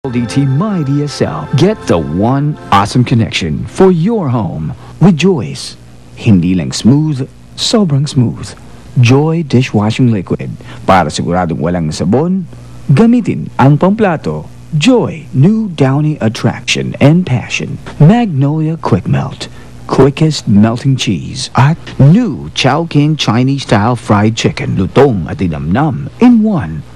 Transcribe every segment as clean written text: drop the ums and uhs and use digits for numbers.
DT My DSL. Get the one awesome connection for your home with Joyce. Hindi lang smooth, sobrang smooth. Joy Dishwashing Liquid. Para siguradong walang sabon, gamitin ang pamplato. Joy New Downy Attraction and Passion. Magnolia Quick Melt. Quickest melting cheese. At new Chowking Chinese style fried chicken. Lutong at inamnam in one.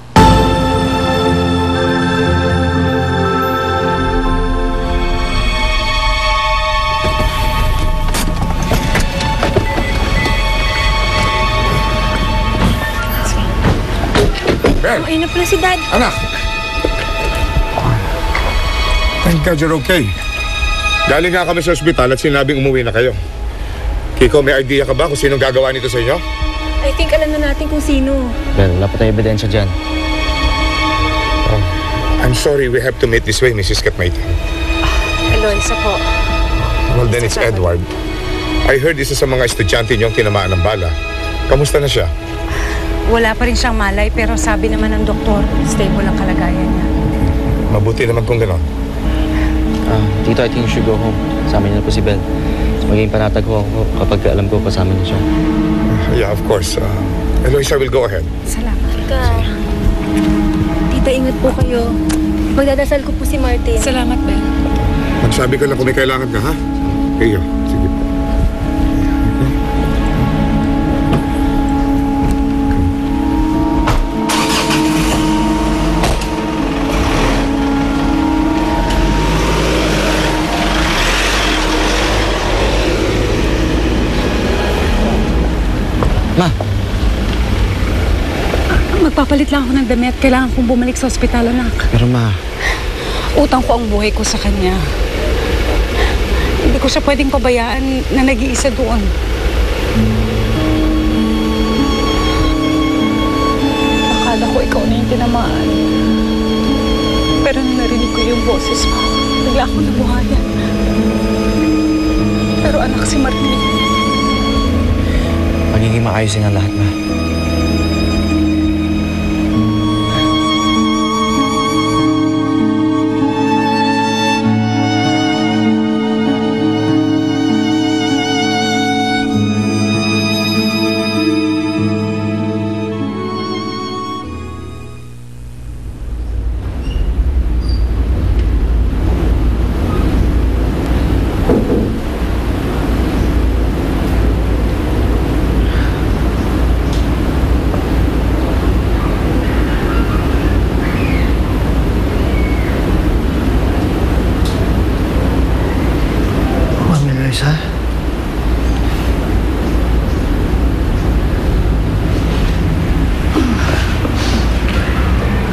Ayun na pala si Dad. Anak! Thank God you're okay. Galing nga kami sa ospital at sinabing umuwi na kayo. Kiko, may idea ka ba kung sinong gagawa nito sa inyo? I think alam na natin kung sino. Well, wala pa tayong ebidensya dyan. Oh, I'm sorry we have to meet this way, Mrs. Katmaita. Eloisa po. Well, then it's Edward. I heard isa sa mga estudyante niyong tinamaan ng bala. Kamusta na siya? Wala pa rin siyang malay pero sabi naman ng doktor, stable ang kalagayan niya. Mabuti naman kung gano'n. Tito, I think you should go home. Kasama niyo na po si Belle. Magiging panatag ko ako kapag alam ko kasama niyo siya. Yeah, of course. Eloisa will go ahead. Salamat. Tita, ingat po kayo. Magdadasal ko po si Martin. Salamat, Belle. Magsabi ka lang kung may kailangan ka, ha? Kayo, sige po. Ma! Magpapalit lang ako ng damit. Kailangan kong bumalik sa ospital, anak. Pero ma... Utang ko ang buhay ko sa kanya. Hindi ko siya pwedeng pabayaan na nag-iisa doon. Akala ko ikaw na yung tinamaan. Pero nung narinig ko yung boses mo, bigla akong nabuhayan. Pero anak si Martin. Magiging maayos ang lahat, ma.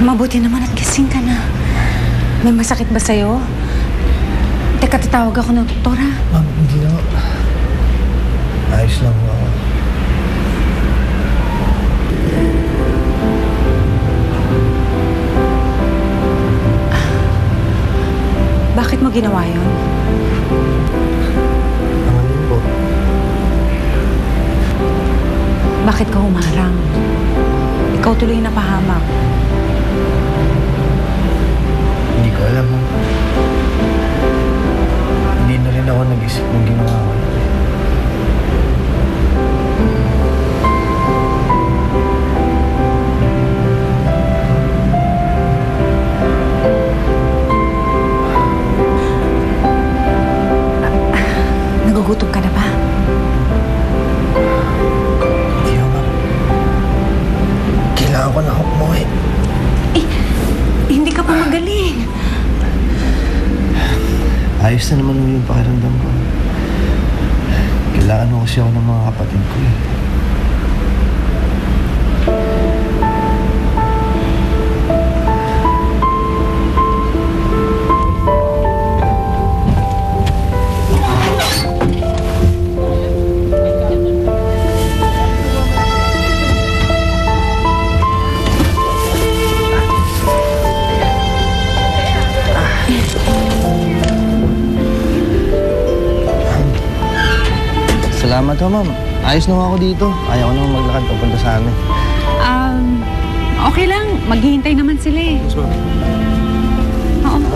Mabuti naman at gising ka na. May masakit ba sa'yo? Teka, tatawag ako ng doktora. Ma'am, hindi na. Ayos lang ako. Bakit mo ginawa yun? Naman din po. Bakit ka humarang? Ikaw tuloy na pahamak. Hindi ko alam, ma'am. Hindi na rin ako nag-isip ng ginawa ko. Nagugutom ka na ba? Hindi na, ma'am. Kailangan ko na ako umuwi. Hindi ka pa magaling. Ayos na naman yung pakiramdam ko. Kailangan mo kasi ako ng mga kapatid ko eh. Salamat ho, ma'am. Ayos na ako dito. Ayaw ko naman maglakad papunta sa amin. Okay lang. Maghihintay naman sila eh. Yes, ma'am. Oo.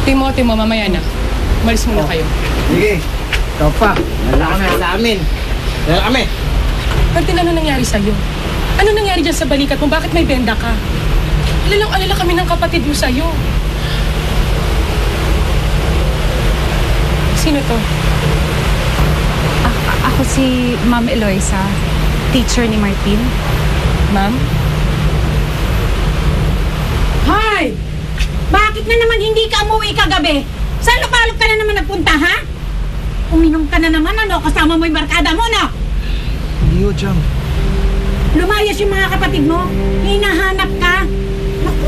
Timothy mo, mamaya na. Umalis muna kayo. Sige. Ikaw pa. Wala kami sa amin. Wala kami. Martin, ano nangyari sa'yo? Ano nangyari dyan sa balikat mo? Bakit may benda ka? Alalang-alala kami ng kapatid mo sa'yo. Sino to? Ako si Ma'am Eloisa, teacher ni Martin. Ma'am? Hoy! Bakit na naman hindi ka umuwi kagabi? Saan lupalop ka na naman nagpunta, ha? Uminom ka na naman, ano? Kasama mo yung barkada mo, no? Hindi ho, Chang. Lumayas yung mga kapatid mo. Hinahanap ka. Naku,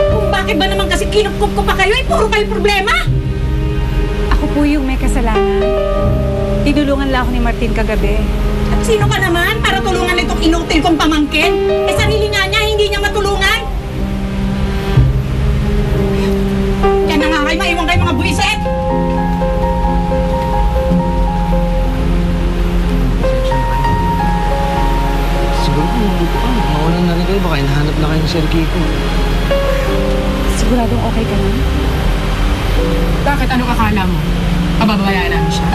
kung bakit ba naman kasi kinupkup ko pa kayo, eh, puro kayo problema. Ako po yung may kasalanan. Tinulungan lang ako ni Martin kagabi. At sino ka naman para tulungan itong inutil kong pamangkin? Eh, sarili nga niya, hindi niya matulungan. Yan na nga kayo, maiwan kayo mga buwisit. Siguro kung mawalan na rin kayo, baka hinahanap na kayo ng Sir Kiko. Siguradong okay ka na? Bakit? Ano kakala mo? Pababayaan namin siya?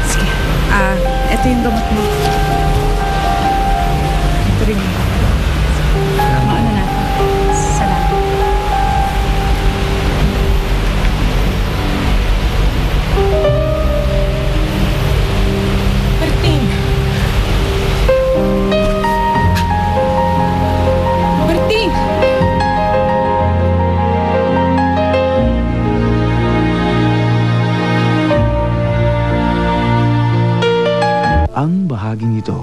Sige. Ito yung gamot mo. Ito rin yun. Maano natin. Salamat. Martin! Martin! Ang bahaging ito